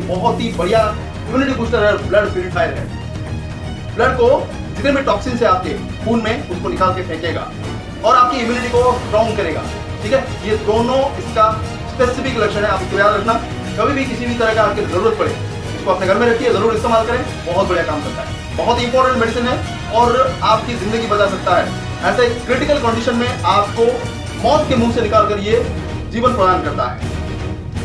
बहुत ही बढ़िया immunity booster है, ब्लड प्यूरिफायर है। ब्लड को जितने भी टॉक्सिन है आपके खून में उसको निकाल के फेंकेगा और आपकी इम्यूनिटी को स्ट्रॉन्ग करेगा। ठीक है, ये दोनों इसका स्पेसिफिक लक्षण है, आप इसको याद रखना। कभी भी किसी भी तरह का आपकी जरूरत पड़े इसको अपने घर में रखिए, जरूर इस्तेमाल करें, बहुत बढ़िया काम करता है, बहुत ही इंपॉर्टेंट मेडिसिन है और आपकी जिंदगी बचा सकता है। ऐसे क्रिटिकल कंडीशन में आपको मौत के मुंह से निकाल कर ये जीवन प्रदान करता है,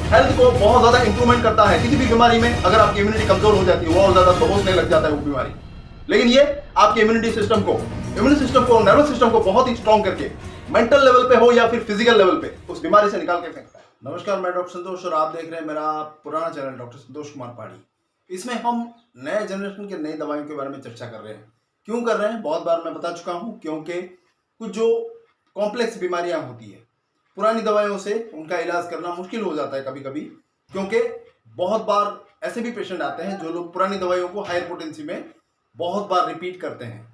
हेल्थ को बहुत ज्यादा इंप्रूवमेंट करता है। किसी भी बीमारी में अगर आपकी इम्यूनिटी कमजोर हो जाती है, बहुत ज्यादा दबोचने लग जाता है वो बीमारी, लेकिन ये आपके इम्यूनिटी सिस्टम को, नर्वस सिस्टम को बहुत ही स्ट्रॉन्ग करके मेंटल लेवल पे हो या फिर फिजिकल लेवल पे उस बीमारी से निकाल के फेंकता है। नमस्कार, मैं डॉक्टर संतोष और आप देख रहे हैं मेरा पुराना चैनल डॉक्टर संतोष कुमार पहाड़ी। इसमें हम नए जनरेशन के नई दवाइयों के बारे में चर्चा कर रहे हैं। क्यों कर रहे हैं, बहुत बार मैं बता चुका हूं, क्योंकि कुछ जो कॉम्प्लेक्स बीमारियां होती है पुरानी दवाइयों से उनका इलाज करना मुश्किल हो जाता है कभी कभी, क्योंकि बहुत बार ऐसे भी पेशेंट आते हैं जो लोग पुरानी दवाइयों को हायर पोटेंसी में बहुत बार रिपीट करते हैं।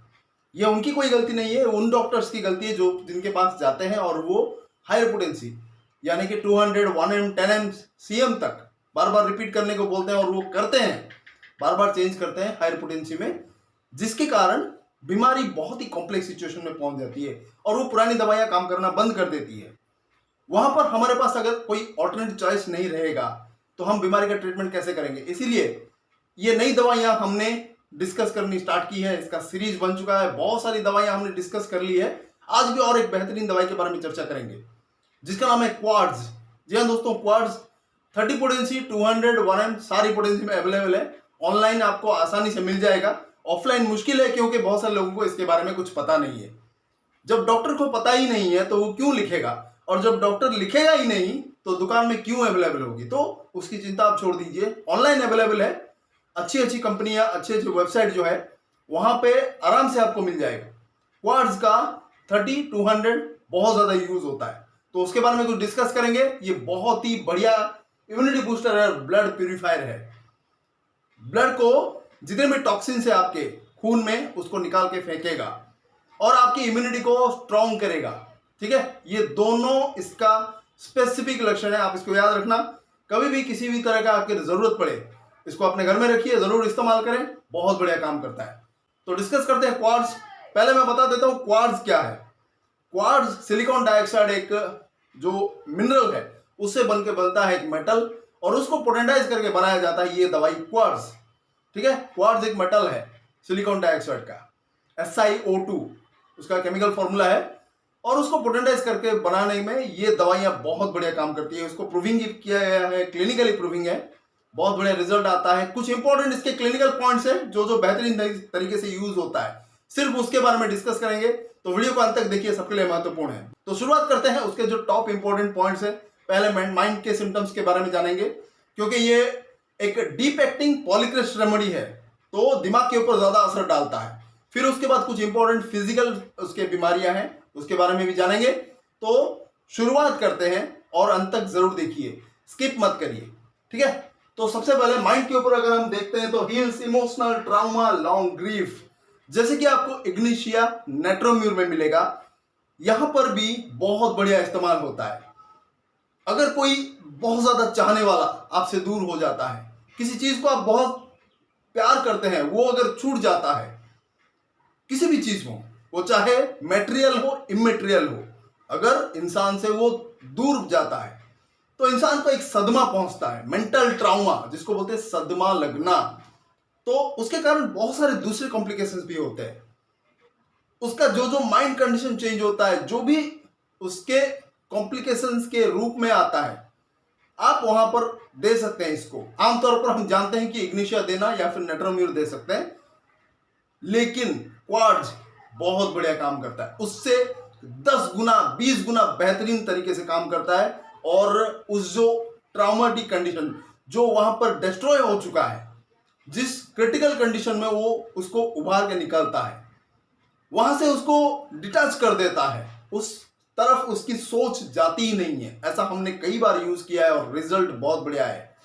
ये उनकी कोई गलती नहीं है, उन डॉक्टर्स की गलती है जो जिनके पास जाते हैं और वो हायर पोटेंसी यानी कि 200, 1M, 10M, CM तक बार बार रिपीट करने को बोलते हैं और वो करते हैं, बार बार चेंज करते हैं हायर पोटेंसी में, जिसके कारण बीमारी बहुत ही कॉम्प्लेक्स सिचुएशन में पहुंच जाती है और वो पुरानी दवाइयां काम करना बंद कर देती है। वहां पर हमारे पास अगर कोई ऑल्टरनेट चॉइस नहीं रहेगा तो हम बीमारी का ट्रीटमेंट कैसे करेंगे। इसीलिए ये नई दवाइयां हमने डिस्कस करनी स्टार्ट की है, इसका सीरीज बन चुका है, बहुत सारी दवाइयां हमने डिस्कस कर ली है। आज भी और एक बेहतरीन दवाई के बारे में चर्चा करेंगे जिसका नाम है क्वार्ट्ज। जी हाँ दोस्तों, क्वार्ट्ज 30 पोटेंसी, 200, 1M सारी पोटेंसी में अवेलेबल है। ऑनलाइन आपको आसानी से मिल जाएगा, ऑफलाइन मुश्किल है क्योंकि बहुत सारे लोगों को इसके बारे में कुछ पता नहीं है। जब डॉक्टर को पता ही नहीं है तो वो क्यों लिखेगा, और जब डॉक्टर लिखेगा ही नहीं तो दुकान में क्यों अवेलेबल होगी। तो उसकी चिंता आप छोड़ दीजिए, ऑनलाइन अवेलेबल है। अच्छी अच्छी कंपनियां, अच्छी अच्छी वेबसाइट जो है वहां पे आराम से आपको मिल जाएगा। क्वार्ट्ज का 30, 200 बहुत ज्यादा यूज होता है, तो उसके बारे में कुछ डिस्कस करेंगे। ये बहुत ही बढ़िया इम्यूनिटी बूस्टर है, ब्लड प्यूरिफायर है। ब्लड को जितने भी टॉक्सिन है आपके खून में उसको निकाल के फेंकेगा और आपकी इम्यूनिटी को स्ट्रॉन्ग करेगा। ठीक है, ये दोनों इसका स्पेसिफिक लक्षण है, आप इसको याद रखना। कभी भी किसी भी तरह का आपकी जरूरत पड़े इसको अपने घर में रखिए, जरूर इस्तेमाल करें, बहुत बढ़िया काम करता है। तो डिस्कस करते हैं क्वार्ट्ज। पहले मैं बता देता हूं क्वार्ट्ज क्या है। क्वार्ट्ज सिलिकॉन डाइऑक्साइड एक जो मिनरल है उससे बनता है एक मेटल, और उसको पोटेंटाइज करके बनाया जाता है ये दवाई क्वार्ट्ज। ठीक है, क्वार्ट्ज एक मेटल है सिलिकॉन डाइऑक्साइड का, SiO2 उसका केमिकल फॉर्मूला है, और उसको पोटेंटाइज करके बनाने में ये दवाइयां बहुत बढ़िया काम करती है। उसको प्रूविंग किया गया है, क्लिनिकली प्रूविंग है, बहुत बढ़िया रिजल्ट आता है। कुछ इंपॉर्टेंट इसके क्लिनिकल पॉइंट्स है जो बेहतरीन तरीके से यूज होता है, सिर्फ उसके बारे में डिस्कस करेंगे, तो वीडियो को अंत तक देखिए, सबके लिए महत्वपूर्ण है। तो शुरुआत करते हैं उसके जो टॉप इंपॉर्टेंट पॉइंट्स है। पहले माइंड के सिम्टम्स के बारे में जानेंगे, क्योंकि ये एक डीप एक्टिंग पॉलीक्रेस्ट रेमेडी है तो दिमाग के ऊपर ज्यादा असर डालता है। फिर उसके बाद कुछ इंपॉर्टेंट फिजिकल उसके बीमारियां हैं, उसके बारे में भी जानेंगे। तो शुरुआत करते हैं और अंत तक जरूर देखिए, स्किप मत करिए। ठीक है, तो सबसे पहले माइंड के ऊपर अगर हम देखते हैं तो हील्स इमोशनल ट्राउमा, लॉन्ग ग्रीफ, जैसे कि आपको इग्निशिया नेट्रोम्यूर में मिलेगा, यहां पर भी बहुत बढ़िया इस्तेमाल होता है। अगर कोई बहुत ज्यादा चाहने वाला आपसे दूर हो जाता है, किसी चीज को आप बहुत प्यार करते हैं, वो अगर छूट जाता है, किसी भी चीज में, वो चाहे मेटेरियल हो इमेटेरियल हो, अगर इंसान से वो दूर जाता है तो इंसान को एक सदमा पहुंचता है, मेंटल ट्राउमा जिसको बोलते हैं सदमा लगना। तो उसके कारण बहुत सारे दूसरे कॉम्प्लिकेशंस भी होते हैं। उसका जो माइंड कंडीशन चेंज होता है, जो भी उसके कॉम्प्लिकेशंस के रूप में आता है, आप वहां पर दे सकते हैं इसको। आमतौर पर हम जानते हैं कि इग्निशिया देना या फिर नेट्रोम्यूर दे सकते हैं, लेकिन क्वार्ट्ज बहुत बढ़िया काम करता है, उससे 10 गुना 20 गुना बेहतरीन तरीके से काम करता है। और उस जो ट्राउमेटिक कंडीशन जो वहां पर डिस्ट्रॉय हो चुका है, जिस क्रिटिकल कंडीशन में वो उसको उभार के निकलता है, वहां से उसको डिटैच कर देता है, उस तरफ उसकी सोच जाती ही नहीं है। ऐसा हमने कई बार यूज किया है और रिजल्ट बहुत बढ़िया है।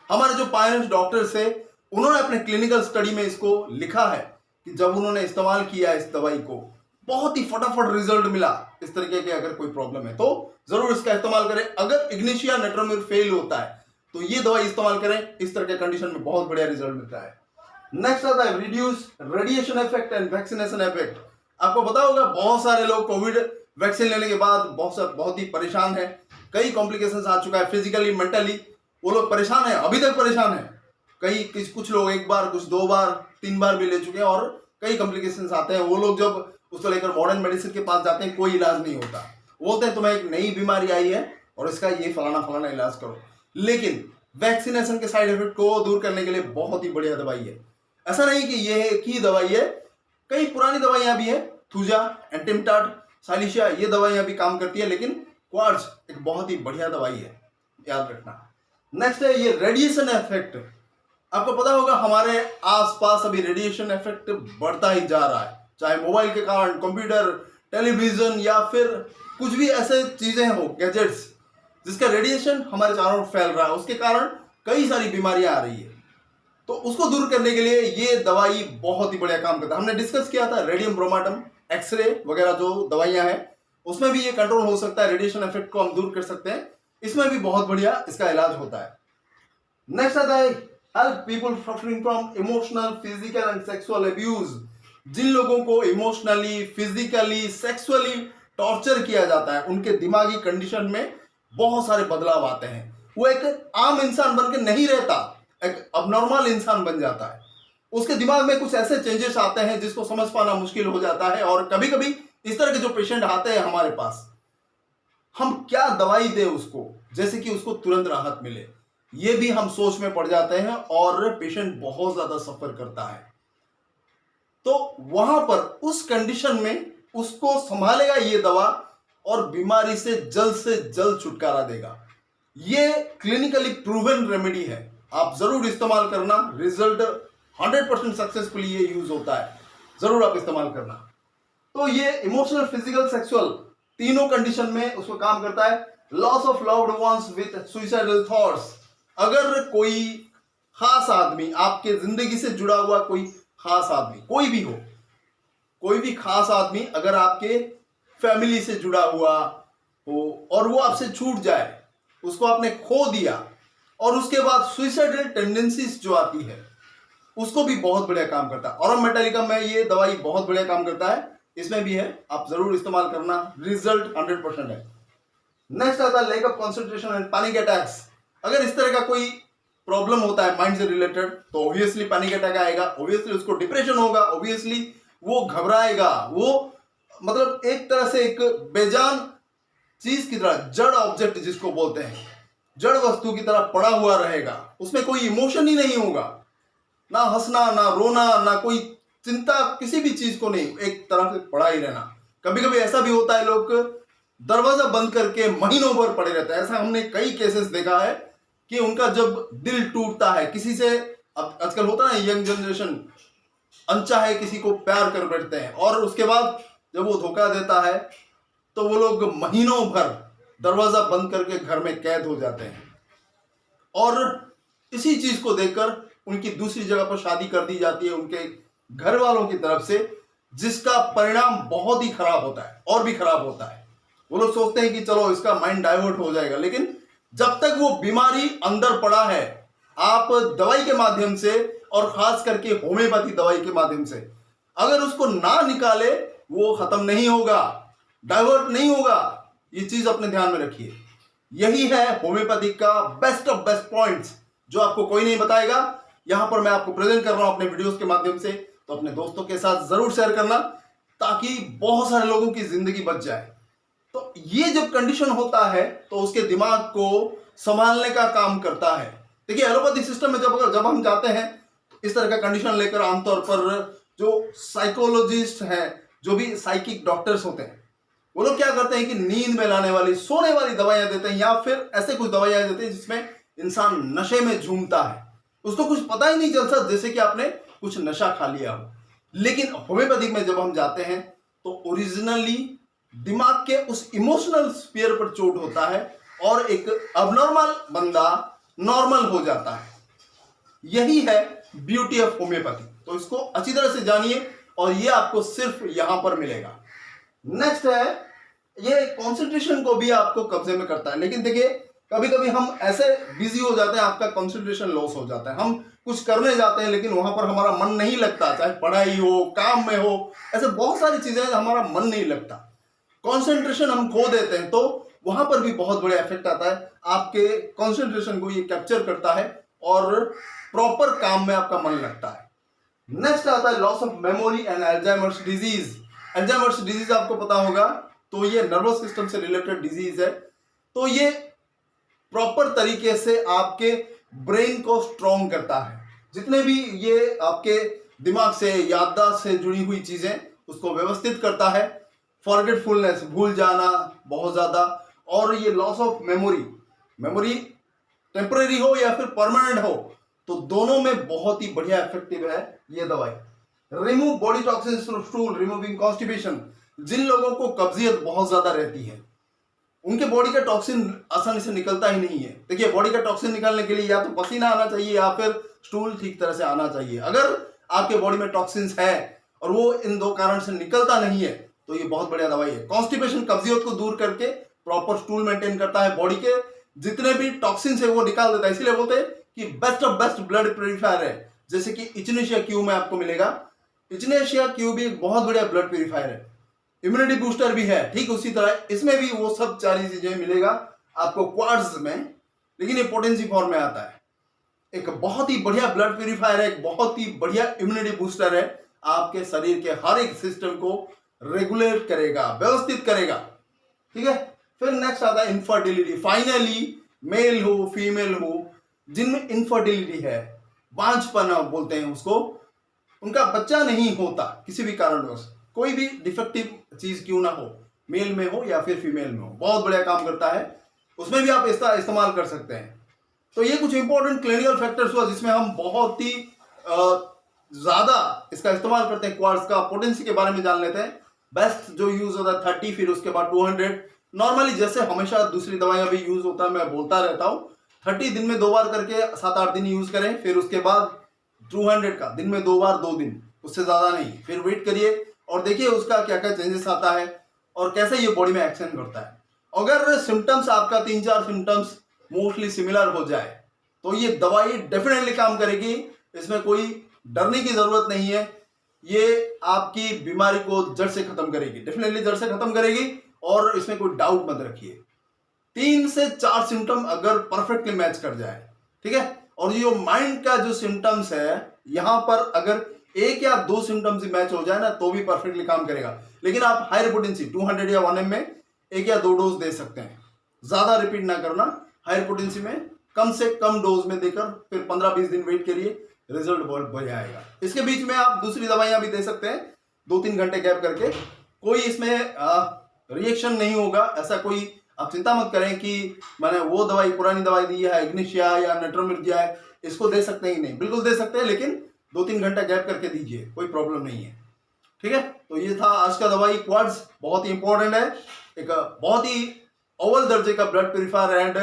हमारे जो पायनियर डॉक्टर्स है उन्होंने अपने क्लिनिकल स्टडी में इसको लिखा है कि जब उन्होंने इस्तेमाल किया इस दवाई को, बहुत ही फटाफट रिजल्ट मिला। इस तरीके के अगर कोई प्रॉब्लम है तो जरूर इसका इस्तेमाल करें। अगर इग्निशिया नेट्रोम्यूर फेल होता है तो ये दवाई इस्तेमाल करें, इस तरह के कंडीशन में बहुत बढ़िया रिजल्ट मिलता है। नेक्स्ट आता है reduce radiation effect and vaccination effect. आपको पता होगा बहुत सारे लोग कोविड वैक्सीन लेने के बाद बहुत ही परेशान है, कई कॉम्प्लिकेशंस आ चुका है, फिजिकली मेंटली वो लोग परेशान है, अभी तक परेशान है। कुछ लोग एक बार, कुछ 2 बार, 3 बार भी ले चुके हैं और कई कॉम्प्लिकेशंस आते हैं। वो लोग जब उसको लेकर मॉडर्न मेडिसिन के पास जाते हैं, कोई इलाज नहीं होता। बोलते हैं तुम्हें एक नई बीमारी आई है और इसका ये फलाना इलाज करो। लेकिन वैक्सीनेशन के साइड इफेक्ट को दूर करने के लिए बहुत ही बढ़िया दवाई है। ऐसा नहीं कि ये एक ही दवाई है, कई पुरानी दवाइयां भी है, थूजा, एंटिमटाट, सालिशिया, ये दवाइयां भी काम करती है, लेकिन क्वार्ट्ज एक बहुत ही बढ़िया दवाई है, याद रखना। नेक्स्ट है ये रेडिएशन इफेक्ट। आपको पता होगा हमारे आसपास अभी रेडिएशन इफेक्ट बढ़ता ही जा रहा है, चाहे मोबाइल के कारण, कंप्यूटर, टेलीविजन या फिर कुछ भी ऐसे चीजें हो, गैजेट्स, जिसका रेडिएशन हमारे चारों ओर फैल रहा है, उसके कारण कई सारी बीमारियां आ रही है। तो उसको दूर करने के लिए ये दवाई बहुत ही बढ़िया काम करता है। हमने डिस्कस किया था रेडियम ब्रोमाटम, एक्सरे वगैरह जो दवाइयां हैं, उसमें भी ये कंट्रोल हो सकता है, रेडिएशन इफेक्ट को हम दूर कर सकते हैं, इसमें भी बहुत बढ़िया इसका इलाज होता है। नेक्स्ट आता है help people suffering from emotional, physical and sexual abuse. जिन लोगों को इमोशनली, फिजिकली, सेक्सुअली टॉर्चर किया जाता है, उनके दिमागी कंडीशन में बहुत सारे बदलाव आते हैं। वो एक आम इंसान बनकर नहीं रहता, एक अबनॉर्मल इंसान बन जाता है। उसके दिमाग में कुछ ऐसे चेंजेस आते हैं जिसको समझ पाना मुश्किल हो जाता है। और कभी कभी इस तरह के जो पेशेंट आते हैं हमारे पास, हम क्या दवाई दें उसको जैसे कि उसको तुरंत राहत मिले, ये भी हम सोच में पड़ जाते हैं और पेशेंट बहुत ज्यादा सफर करता है। तो वहां पर उस कंडीशन में उसको संभालेगा ये दवा और बीमारी से जल्द छुटकारा देगा। ये क्लिनिकली प्रूवन रेमेडी है, आप जरूर इस्तेमाल करना, रिजल्ट 100% सक्सेसफुली ये यूज होता है, जरूर आप इस्तेमाल करना। तो ये इमोशनल, फिजिकल, सेक्सुअल तीनों कंडीशन में उसको काम करता है। Loss of loved ones with suicidal thoughts. अगर कोई खास आदमी, आपके जिंदगी से जुड़ा हुआ कोई खास आदमी, कोई भी हो, कोई भी खास आदमी अगर आपके फैमिली से जुड़ा हुआ हो और वो आपसे छूट जाए, उसको आपने खो दिया और उसके बाद सुइसाइडल टेंडेंसीज जो आती है, उसको भी बहुत बढ़िया काम करता है। ऑरम मेटालिका में ये दवाई बहुत बढ़िया काम करता है, इसमें भी है, आप जरूर इस्तेमाल करना, रिजल्ट 100% है। नेक्स्ट आता है lack of concentration and panic attacks. अगर इस तरह का कोई प्रॉब्लम होता है माइंड से रिलेटेड, तो ऑब्वियसली पैनिक अटैक आएगा, ऑब्वियसली उसको डिप्रेशन होगा, ऑब्वियसली वो घबराएगा, वो मतलब एक तरह से एक बेजान चीज की तरह, जड़ ऑब्जेक्ट जिसको बोलते हैं, जड़ वस्तु की तरह पड़ा हुआ रहेगा, उसमें कोई इमोशन ही नहीं होगा, ना हंसना, ना रोना, ना कोई चिंता, किसी भी चीज को नहीं, एक तरह से पड़ा ही रहना। कभी कभी ऐसा भी होता है, लोग दरवाजा बंद करके महीनों भर पड़े रहते हैं। ऐसा हमने कई केसेस देखा है कि उनका जब दिल टूटता है किसी से, अब आजकल होता है यंग जनरेशन अनचाहे किसी को प्यार कर बैठते हैं और उसके बाद जब वो धोखा देता है तो वो लोग महीनों भर दरवाजा बंद करके घर में कैद हो जाते हैं। और इसी चीज को देखकर उनकी दूसरी जगह पर शादी कर दी जाती है उनके घर वालों की तरफ से, जिसका परिणाम बहुत ही खराब होता है और भी खराब होता है। वो लोग सोचते हैं कि चलो इसका माइंड डाइवर्ट हो जाएगा, लेकिन जब तक वो बीमारी अंदर पड़ा है, आप दवाई के माध्यम से और खास करके होम्योपैथी दवाई के माध्यम से अगर उसको ना निकाले, वो खत्म नहीं होगा, डाइवर्ट नहीं होगा। ये चीज अपने ध्यान में रखिए। यही है होम्योपैथी का बेस्ट ऑफ बेस्ट पॉइंट्स, जो आपको कोई नहीं बताएगा। यहां पर मैं आपको प्रेजेंट कर रहा हूं अपने वीडियोस के माध्यम से, तो अपने दोस्तों के साथ जरूर शेयर करना ताकि बहुत सारे लोगों की जिंदगी बच जाए। तो ये जब कंडीशन होता है तो उसके दिमाग को संभालने का काम करता है। देखिए एलोपैथी सिस्टम में जब हम जाते हैं तो इस तरह का कंडीशन लेकर आमतौर पर जो साइकोलॉजिस्ट हैं, जो भी साइकिक डॉक्टर्स होते हैं, वो लोग क्या करते हैं कि नींद में लाने वाली, सोने वाली दवाइयां देते हैं, या फिर ऐसे कुछ दवाइयां देते हैं जिसमें इंसान नशे में झूमता है, उसको कुछ पता ही नहीं चलता, जैसे कि आपने कुछ नशा खा लिया हो। लेकिन होम्योपैथिक में जब हम जाते हैं तो ओरिजिनली दिमाग के उस इमोशनल स्फीयर पर चोट होता है और एक अबनॉर्मल बंदा नॉर्मल हो जाता है। यही है ब्यूटी ऑफ होम्योपैथी। तो इसको अच्छी तरह से जानिए और ये आपको सिर्फ यहां पर मिलेगा। नेक्स्ट है, ये कंसंट्रेशन को भी आपको कब्जे में करता है। लेकिन देखिए कभी कभी हम ऐसे बिजी हो जाते हैं, आपका कंसंट्रेशन लॉस हो जाता है, हम कुछ करने जाते हैं लेकिन वहां पर हमारा मन नहीं लगता, चाहे पढ़ाई हो, काम में हो, ऐसे बहुत सारी चीजें हमारा मन नहीं लगता, कंसंट्रेशन हम खो देते हैं, तो वहां पर भी बहुत बड़ा इफेक्ट आता है। आपके कंसंट्रेशन को ये कैप्चर करता है और प्रॉपर काम में आपका मन लगता है। नेक्स्ट आता है loss of memory and Alzheimer's disease. Alzheimer's disease आपको पता होगा, तो ये नर्वस सिस्टम से रिलेटेड डिजीज है। तो ये प्रॉपर तरीके से आपके ब्रेन को स्ट्रॉन्ग करता है, जितने भी ये आपके दिमाग से, याददाश्त से जुड़ी हुई चीजें, उसको व्यवस्थित करता है। फॉरगेटफुलनेस, भूल जाना बहुत ज्यादा, और ये लॉस ऑफ मेमोरी टेम्परेरी हो या फिर परमानेंट हो, तो दोनों में बहुत ही बढ़िया इफेक्टिव है ये दवाई। Remove body toxins through stool, removing constipation. जिन लोगों को कब्जियत बहुत ज्यादा रहती है, उनके बॉडी का टॉक्सिन आसानी से निकलता ही नहीं है। देखिए, बॉडी का टॉक्सिन निकालने के लिए या तो पसीना आना चाहिए या फिर स्टूल ठीक तरह से आना चाहिए। अगर आपके बॉडी में टॉक्सिन्स है और वो इन दो कारण से निकलता नहीं है, तो ये बहुत बढ़िया दवाई है। कॉन्स्टिपेशन, कब्जियत को दूर करके प्रॉपर स्टूल मेंटेन करता है, बॉडी के जितने भी टॉक्सिन्स है वो निकाल देता है। इसीलिए बोलते हैं कि best of best blood purifier है। जैसे कि इचनेशिया क्यू में आपको मिलेगा, इचनेशिया क्यू भी एक बहुत बढ़िया ब्लड प्यूरिफायर है, इम्यूनिटी बूस्टर भी है। ठीक उसी तरह इसमें भी वो सब सारी चीजें मिलेगा आपको क्वार्ट्ज में, लेकिन ये पोटेंसी फॉर्म में आता है। एक बहुत ही बढ़िया ब्लड प्यूरिफायर है, एक बहुत ही बढ़िया इम्यूनिटी बूस्टर है, आपके शरीर के हर एक सिस्टम को रेगुलेट करेगा, व्यवस्थित करेगा। ठीक है, फिर नेक्स्ट आता है इनफर्टिलिटी। फाइनली मेल हो फीमेल हो, जिनमें इनफर्टिलिटी है, बांझपन बोलते हैं उसको, उनका बच्चा नहीं होता किसी भी कारणवश, कोई भी डिफेक्टिव चीज क्यों ना हो, मेल में हो या फिर फीमेल में हो, बहुत बढ़िया काम करता है। उसमें भी आप इसका इस्तेमाल कर सकते हैं। तो ये कुछ इंपॉर्टेंट क्लिनिकल फैक्टर्स हुआ जिसमें हम बहुत ही ज्यादा इसका इस्तेमाल करते हैं। क्वार्ट्ज का पोटेंसी के बारे में जान लेते हैं। बेस्ट जो यूज होता है 30, फिर उसके बाद 200। नॉर्मली जैसे हमेशा दूसरी दवाइयां भी यूज होता है, मैं बोलता रहता हूँ 30 दिन में 2 बार करके 7-8 दिन यूज करें, फिर उसके बाद 200 का दिन में 2 बार 2 दिन, उससे ज्यादा नहीं। फिर वेट करिए और देखिए उसका क्या क्या चेंजेस आता है और कैसे ये बॉडी में एक्शन करता है। अगर सिम्टम्स आपका 3-4 सिम्टम्स मोस्टली सिमिलर हो जाए, तो ये दवाई डेफिनेटली काम करेगी, इसमें कोई डरने की जरूरत नहीं है। ये आपकी बीमारी को जड़ से खत्म करेगी, डेफिनेटली जड़ से खत्म करेगी, और इसमें कोई डाउट मत रखिए। 3 से 4 सिम्टम अगर परफेक्टली मैच कर जाए, ठीक है, और ये माइंड का जो सिम्टम्स है, यहां पर अगर 1 या 2 सिम्टम्स मैच हो जाए ना, तो भी परफेक्टली काम करेगा। लेकिन आप हाई पोटेंसी 200 या 1 ml में 1 या 2 डोज दे सकते हैं, ज्यादा रिपीट ना करना। हाई पोटेंसी में कम से कम डोज में देकर फिर 15-20 दिन वेट करिए, रिजल्ट बहुत बढ़िया आएगा। इसके बीच में आप दूसरी दवाइयां भी दे सकते हैं 2-3 घंटे गैप करके, कोई इसमें रिएक्शन नहीं होगा। ऐसा कोई आप चिंता मत करें कि मैंने वो दवाई, पुरानी दवाई दी है, इग्निशिया या नेट्रोमिर दिया है, इसको दे सकते हैं। नहीं, बिल्कुल दे सकते हैं, लेकिन 2-3 घंटा गैप करके दीजिए, कोई प्रॉब्लम नहीं है। ठीक है, तो ये था आज का दवाई क्वार्ट्ज, बहुत ही इंपॉर्टेंट है, एक बहुत ही अव्वल दर्जे का blood purifier and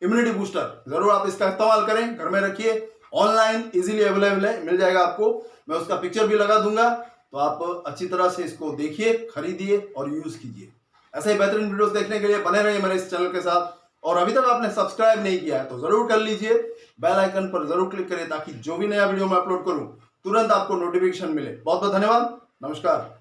immunity booster. जरूर आप इसका इस्तेमाल करें, घर में रखिए, ऑनलाइन इजीली अवेलेबल है, मिल जाएगा आपको। मैं उसका पिक्चर भी लगा दूंगा, तो आप अच्छी तरह से इसको देखिए, खरीदिए और यूज कीजिए। ऐसे ही बेहतरीन वीडियोस देखने के लिए बने रहिए मेरे इस चैनल के साथ, और अभी तक आपने सब्सक्राइब नहीं किया है तो जरूर कर लीजिए, बेल आइकन पर जरूर क्लिक करें, ताकि जो भी नया वीडियो मैं अपलोड करूं तुरंत आपको नोटिफिकेशन मिले। बहुत बहुत धन्यवाद, नमस्कार।